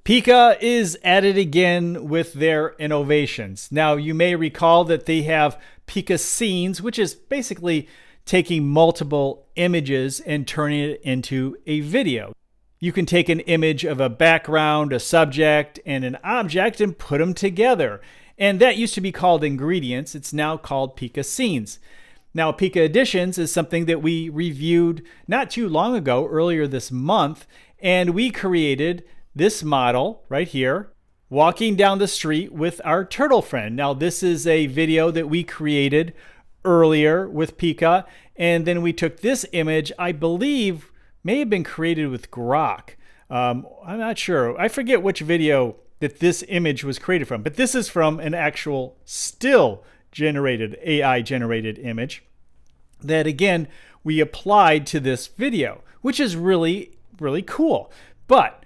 Pika is at it again with their innovations. Now, you may recall that they have Pika scenes, which is basically taking multiple images and turning it into a video. You can take an image of a background, a subject, and an object and put them together. And that used to be called ingredients. It's now called Pika scenes. Now, Pika Editions is something that we reviewed not too long ago, earlier this month, and we created this model right here, walking down the street with our turtle friend. Now, this is a video that we created earlier with Pika, and then we took this image, I believe, may have been created with Grok. I'm not sure. I forget which video that this image was created from, but this is from an actual still generated, AI generated image that, again, we applied to this video, which is really, really cool. But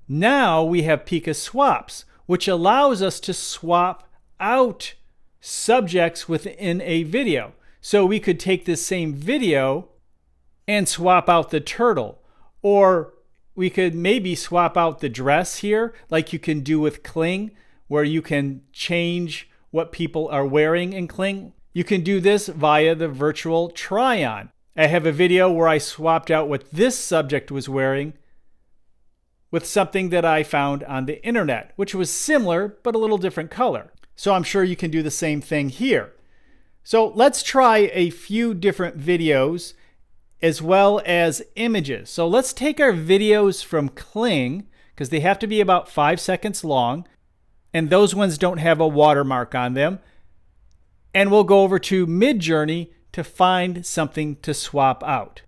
now we have Pikaswaps, which allows us to swap out subjects within a video. So we could take this same video and swap out the turtle, or we could maybe swap out the dress here, like you can do with Kling, where you can change what people are wearing in Kling. You can do this via the virtual try-on. I have a video where I swapped out what this subject was wearing with something that I found on the internet, which was similar but a little different color. So I'm sure you can do the same thing here. So let's try a few different videos as well as images. So let's take our videos from Kling, because they have to be about 5 seconds long, and those ones don't have a watermark on them. And we'll go over to Midjourney to find something to swap out.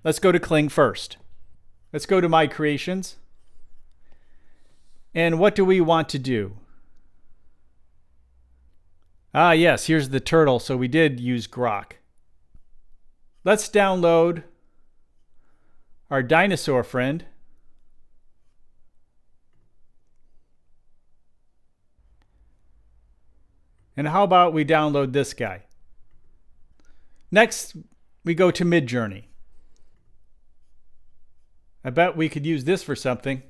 Let's go to Kling first. Let's go to My Creations. And what do we want to do? Ah, yes, here's the turtle, so we did use Grok. Let's download our dinosaur friend. And how about we download this guy? Next, we go to Midjourney. I bet we could use this for something.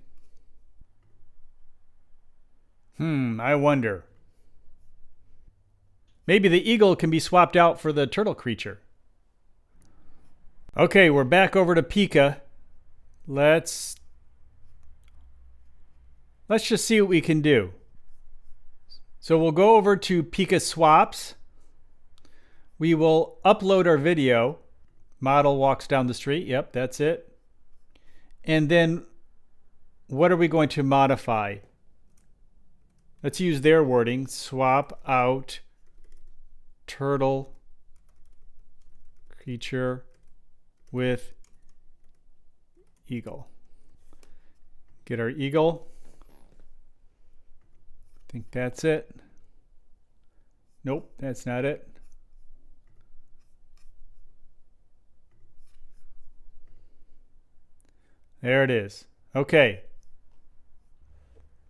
I wonder. Maybe the eagle can be swapped out for the turtle creature. Okay, we're back over to Pika. Let's just see what we can do. So we'll go over to Pikaswaps. We will upload our video. Model walks down the street. Yep, that's it. And then what are we going to modify? Let's use their wording. Swap out turtle creature with eagle. Get our eagle. I think that's it. Nope, that's not it. There it is. Okay.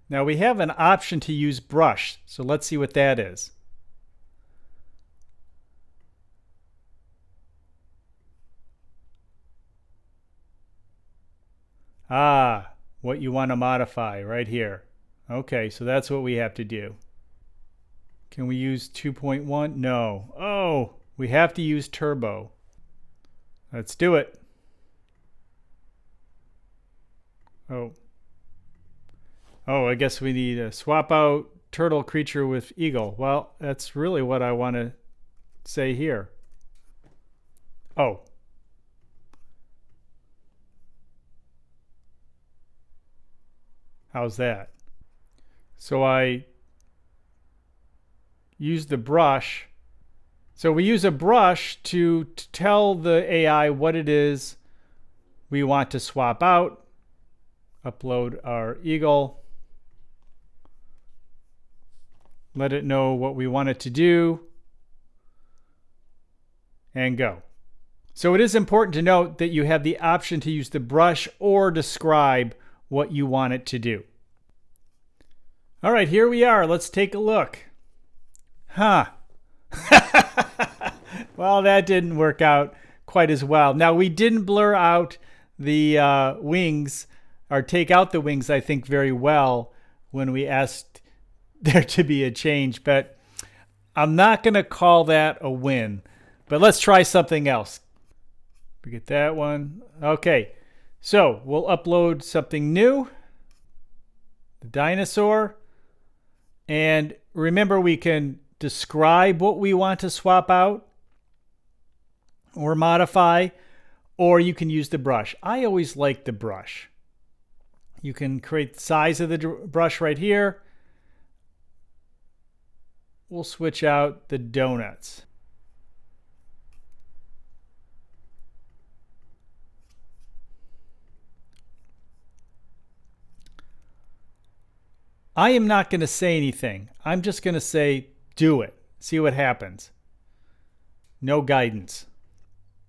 Now we have an option to use brush, so let's see what that is. Ah, what you want to modify right here. Okay, so that's what we have to do. Can we use 2.1? No. Oh, we have to use turbo. Let's do it. Oh, I guess we need to swap out turtle creature with eagle. Well, that's really what I want to say here. Oh. How's that? So I use the brush. So we use a brush to tell the AI what it is we want to swap out. Upload our eagle. Let it know what we want it to do. And go. So it is important to note that you have the option to use the brush or describe what you want it to do. All right, here we are. Let's take a look. Huh. Well, that didn't work out quite as well. Now, we didn't blur out the wings or take out the wings, I think, very well when we asked there to be a change. But I'm not going to call that a win. But let's try something else. We get that one. Okay, so we'll upload something new. The dinosaur. And remember, we can describe what we want to swap out or modify, or you can use the brush. I always like the brush. You can create the size of the brush right here. We'll switch out the donuts. I am not going to say anything. I'm just going to say, do it. See what happens. No guidance.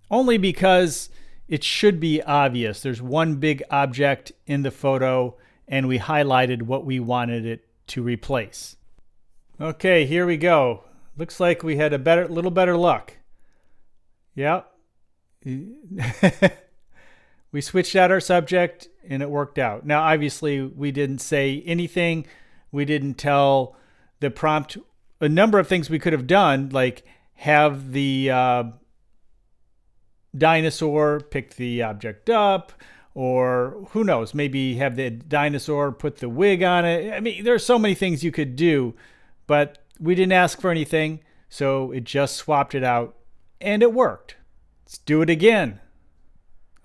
Only because it should be obvious. There's one big object in the photo, and we highlighted what we wanted it to replace. Okay, here we go. Looks like we had a little better luck. Yep. We switched out our subject and it worked out. Now, obviously, we didn't say anything. We didn't tell the prompt a number of things we could have done, like have the dinosaur pick the object up, or who knows, maybe have the dinosaur put the wig on it. I mean, there's so many things you could do, but we didn't ask for anything, so it just swapped it out and it worked. Let's do it again.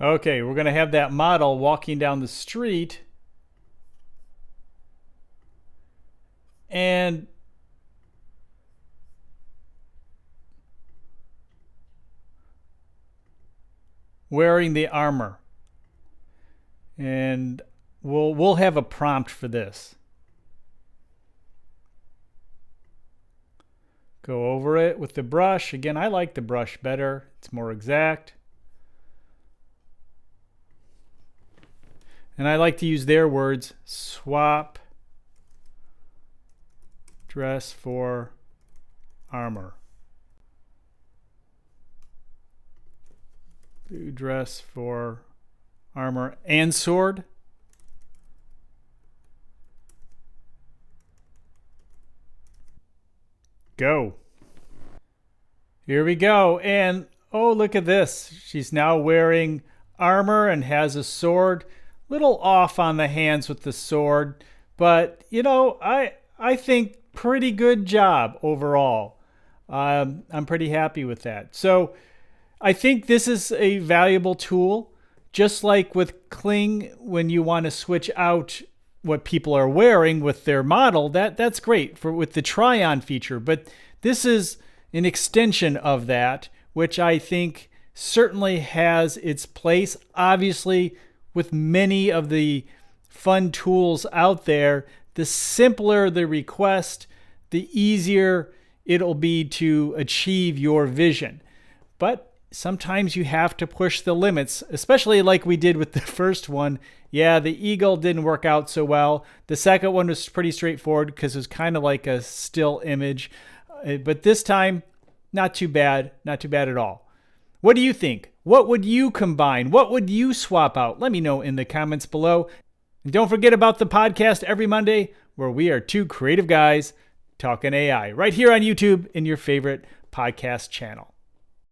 Okay, we're going to have that model walking down the street. And wearing the armor. And we'll have a prompt for this. Go over it with the brush. Again, I like the brush better. It's more exact. And I like to use their words, swap dress for armor. Blue dress for armor and sword. Go. Here we go. And oh, look at this. She's now wearing armor and has a sword. Little off on the hands with the sword, but you know, I think pretty good job overall. I'm pretty happy with that. So I think this is a valuable tool, just like with Kling, when you want to switch out what people are wearing with their model. That's great with the try-on feature, but this is an extension of that, which I think certainly has its place. Obviously, with many of the fun tools out there, the simpler the request, the easier it'll be to achieve your vision. But sometimes you have to push the limits, especially like we did with the first one. Yeah, the eagle didn't work out so well. The second one was pretty straightforward because it was kind of like a still image. But this time, not too bad. Not too bad at all. What do you think? What would you combine? What would you swap out? Let me know in the comments below. And don't forget about the podcast every Monday, where we are two creative guys talking AI, right here on YouTube in your favorite podcast channel.